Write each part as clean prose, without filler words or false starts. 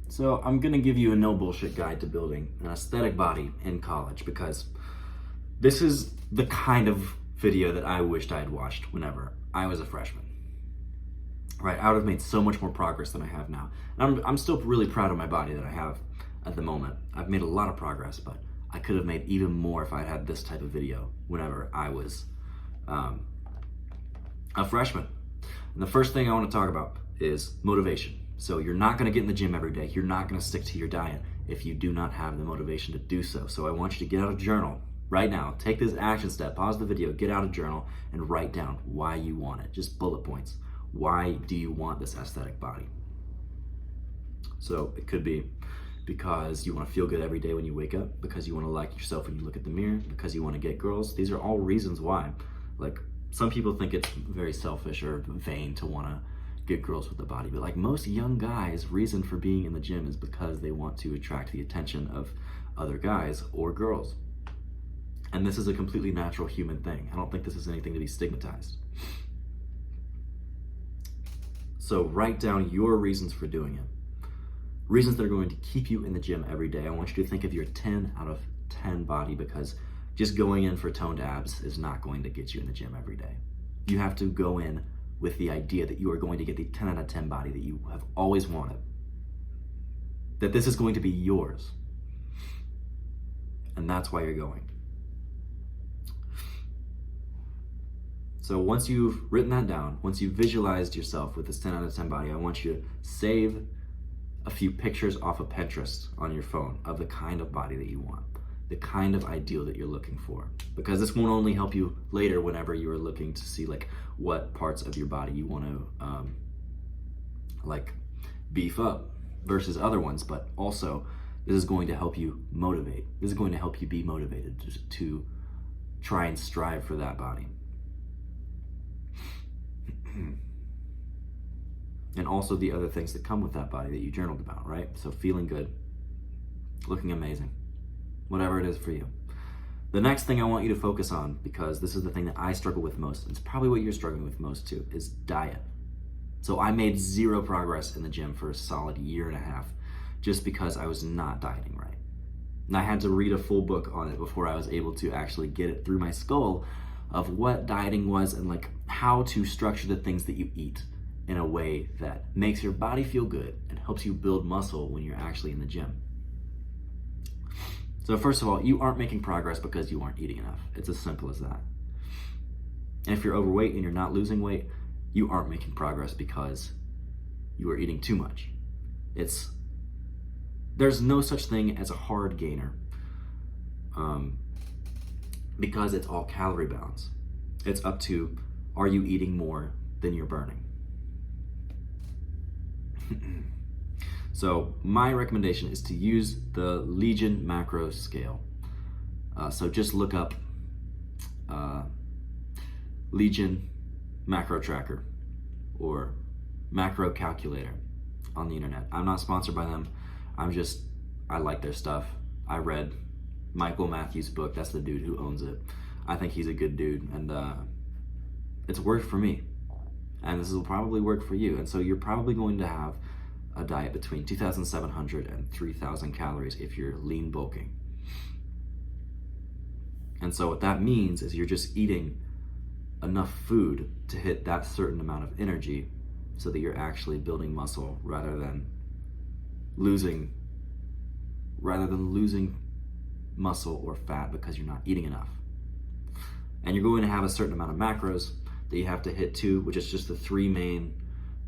So I'm gonna give you a no bullshit guide to building an aesthetic body in college, because this is the kind of video that I wished I had watched whenever I was a freshman. Right, I would have made so much more progress than I have now. And I'm still really proud of my body that I have at the moment. I've made a lot of progress, but I could have made even more if I had this type of video whenever I was a freshman. And the first thing I want to talk about is motivation. So you're not going to get in the gym every day. You're not going to stick to your diet if you do not have the motivation to do so. So I want you to get out a journal right now. Take this action step, pause the video, get out a journal, and write down why you want it. Just bullet points. Why do you want this aesthetic body? So it could be because you want to feel good every day when you wake up, because you want to like yourself when you look at the mirror, because you want to get girls. These are all reasons why. Like, some people think it's very selfish or vain to want to get girls with the body, but like most young guys, reason for being in the gym is because they want to attract the attention of other guys or girls. And this is a completely natural human thing. I don't think this is anything to be stigmatized. So write down your reasons for doing it. Reasons that are going to keep you in the gym every day. I want you to think of your 10 out of 10 body, because just going in for toned abs is not going to get you in the gym every day. You have to go in with the idea that you are going to get the 10 out of 10 body that you have always wanted. That this is going to be yours. And that's why you're going. So once you've written that down, once you've visualized yourself with this 10 out of 10 body, I want you to save a few pictures off of Pinterest on your phone of the kind of body that you want, the kind of ideal that you're looking for. Because this won't only help you later whenever you are looking to see like what parts of your body you want to like beef up versus other ones, but also this is going to help you motivate. This is going to help you be motivated to try and strive for that body. And also the other things that come with that body that you journaled about, right? So feeling good, looking amazing, whatever it is for you. The next thing I want you to focus on, because this is the thing that I struggle with most, and it's probably what you're struggling with most too, is diet. So I made zero progress in the gym for a solid year and a half just because I was not dieting right. And I had to read a full book on it before I was able to actually get it through my skull of what dieting was and like how to structure the things that you eat in a way that makes your body feel good and helps you build muscle when you're actually in the gym. So first of all, you aren't making progress because you aren't eating enough. It's as simple as that. And if you're overweight and you're not losing weight, you aren't making progress because you are eating too much. There's no such thing as a hard gainer because it's all calorie balance. It's up to, are you eating more than you're burning? So my recommendation is to use the Legion macro scale. So just look up Legion macro tracker or macro calculator on the internet. I'm not sponsored by them. I like their stuff. I read Michael Matthews' book. That's the dude who owns it. I think he's a good dude, and it's worked for me. And this will probably work for you. And so you're probably going to have a diet between 2,700 and 3,000 calories if you're lean bulking. And so what that means is you're just eating enough food to hit that certain amount of energy so that you're actually building muscle rather than losing muscle or fat because you're not eating enough. And you're going to have a certain amount of macros that you have to hit too, which is just the three main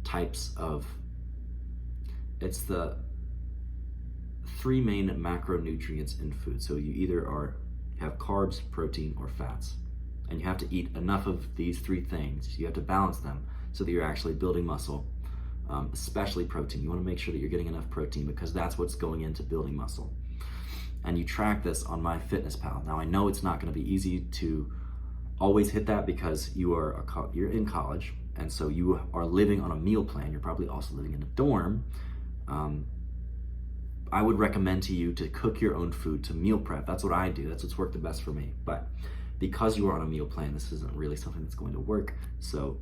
types of, it's the three main macronutrients in food. So you either have carbs, protein, or fats. And you have to eat enough of these three things. You have to balance them so that you're actually building muscle, especially protein. You want to make sure that you're getting enough protein because that's what's going into building muscle. And you track this on MyFitnessPal. Now I know it's not going to be easy to always hit that because you're in college, and so you are living on a meal plan. You're probably also living in a dorm. I would recommend to you to cook your own food, to meal prep. That's what I do. That's what's worked the best for me. But because you are on a meal plan, this isn't really something that's going to work. So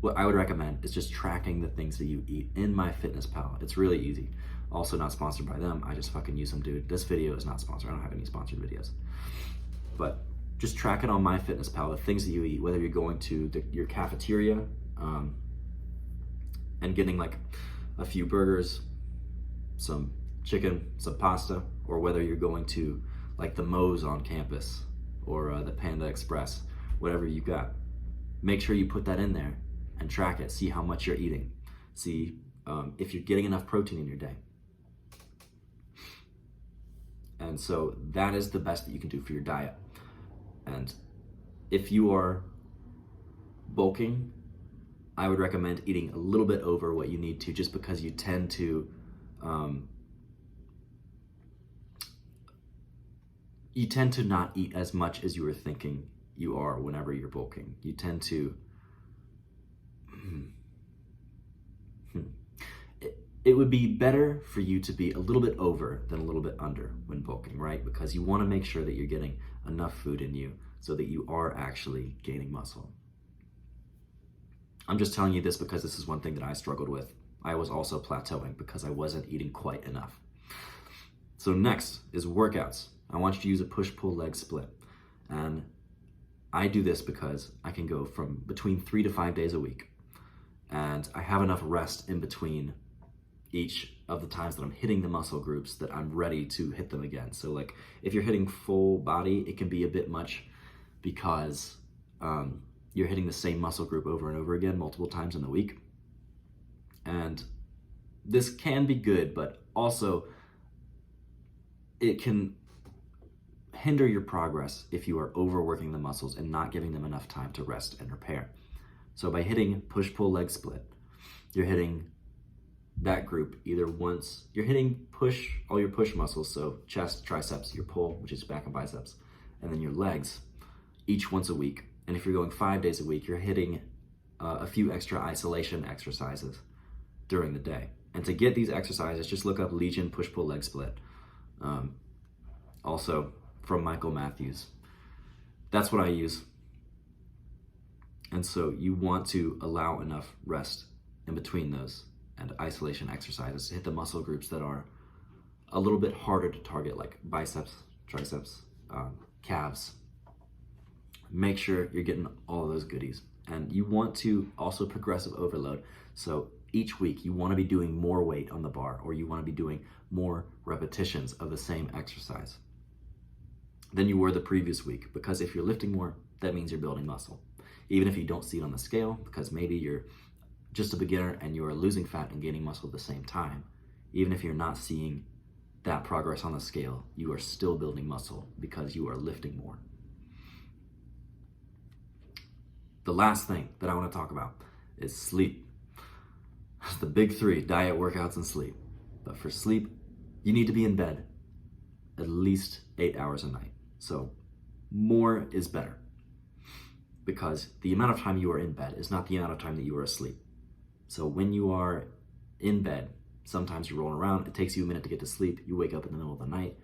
what I would recommend is just tracking the things that you eat in MyFitnessPal. It's really easy. Also not sponsored by them. I just fucking use them, dude. This video is not sponsored. I don't have any sponsored videos. But just track it on MyFitnessPal, the things that you eat, whether you're going to your cafeteria and getting like a few burgers, some chicken, some pasta, or whether you're going to like the Moe's on campus or the Panda Express, whatever you got. Make sure you put that in there and track it. See how much you're eating. See if you're getting enough protein in your day. And so that is the best that you can do for your diet. And if you are bulking, I would recommend eating a little bit over what you need to, just because you tend to not eat as much as you were thinking you are whenever you're bulking. You tend to it would be better for you to be a little bit over than a little bit under when bulking, right? Because you want to make sure that you're getting enough food in you so that you are actually gaining muscle. I'm just telling you this because this is one thing that I struggled with. I was also plateauing because I wasn't eating quite enough. So next is workouts. I want you to use a push-pull leg split. And I do this because I can go from between 3 to 5 days a week. And I have enough rest in between each of the times that I'm hitting the muscle groups that I'm ready to hit them again. So like if you're hitting full body, it can be a bit much because you're hitting the same muscle group over and over again multiple times in the week. And this can be good, but also it can hinder your progress if you are overworking the muscles and not giving them enough time to rest and repair. So by hitting push-pull leg split, you're hitting that group either once, you're hitting all your push muscles, so chest, triceps, your pull, which is back and biceps, and then your legs, each once a week. And if you're going 5 days a week, you're hitting a few extra isolation exercises during the day. And to get these exercises, just look up Legion push-pull leg split. Also from Michael Matthews. That's what I use. And so you want to allow enough rest in between those and isolation exercises to hit the muscle groups that are a little bit harder to target, like biceps, triceps, calves. Make sure you're getting all of those goodies. And you want to also progressive overload. So each week you want to be doing more weight on the bar, or you want to be doing more repetitions of the same exercise than you were the previous week. Because if you're lifting more, that means you're building muscle. Even if you don't see it on the scale, because maybe you're just a beginner and you are losing fat and gaining muscle at the same time, even if you're not seeing that progress on the scale, you are still building muscle because you are lifting more. The last thing that I want to talk about is sleep. It's the big three: diet, workouts, and sleep. But for sleep, you need to be in bed at least 8 hours a night. So more is better, because the amount of time you are in bed is not the amount of time that you are asleep. So when you are in bed, sometimes you're rolling around, it takes you a minute to get to sleep, you wake up in the middle of the night,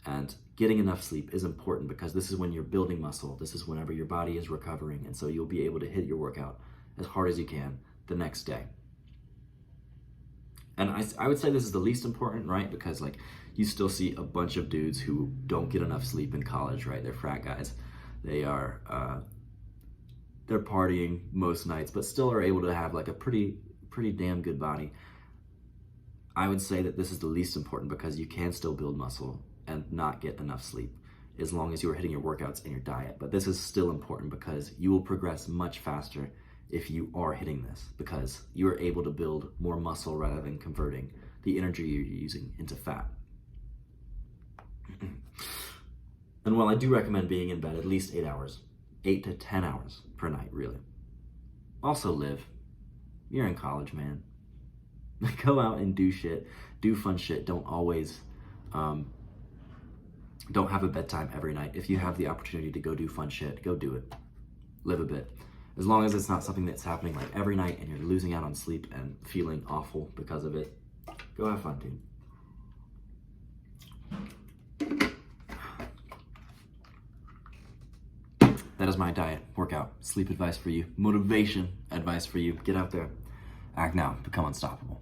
and getting enough sleep is important because this is when you're building muscle. This is whenever your body is recovering, and so you'll be able to hit your workout as hard as you can the next day. And I would say this is the least important, right? Because like you still see a bunch of dudes who don't get enough sleep in college, right? They're frat guys. They are they're partying most nights, but still are able to have like a pretty damn good body. I would say that this is the least important because you can still build muscle and not get enough sleep as long as you are hitting your workouts and your diet. But this is still important because you will progress much faster if you are hitting this, because you are able to build more muscle rather than converting the energy you're using into fat. And while I do recommend being in bed at least 8 hours, 8 to 10 hours per night, really. Also live. You're in college, man. Go out and do shit. Do fun shit. Don't always, don't have a bedtime every night. If you have the opportunity to go do fun shit, go do it. Live a bit. As long as it's not something that's happening like every night and you're losing out on sleep and feeling awful because of it, go have fun, dude. That is my diet, workout, sleep advice for you, motivation advice for you. Get out there, act now, become unstoppable.